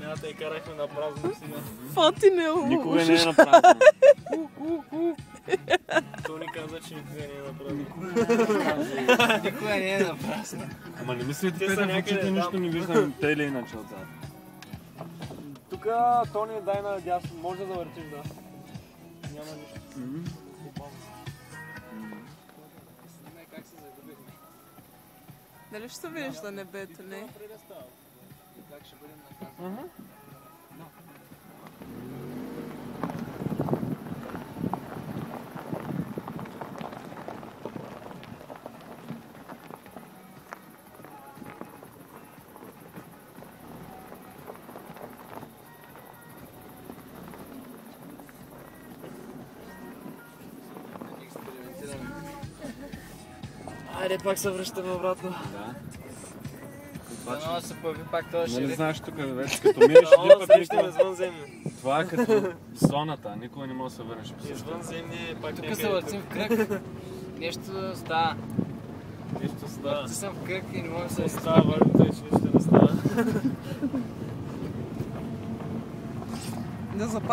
планината и карахме на празно сега. Фоти не Никога не е на празно. Тони каза, че никога не е на празно. Никога не е на празно. Ама не мислите, Те са Петър, в някъде очите там. нищо не виждам, те или иначе отзад. Тук, Тони, дай на дясно. Може да завъртиш, да. Няма нищо. Как се загубихме? Дали ще се вижда небето, не? Как ще бъдем наказани? Айде, пак се връщаме обратно. Да. Дано се появи пак този Нали шериф. знаеш тук вече, като минеш Дано един да път, срещаме никога... извънземни. Това е като зоната, никога не може да се върнеш по същото. Извънземни е пак Тук някъде се въртим в кръг. Нещо става. Нищо става. Ти съм в кръг и не мога да се Не става, важното е, че нищо не става. Да запази.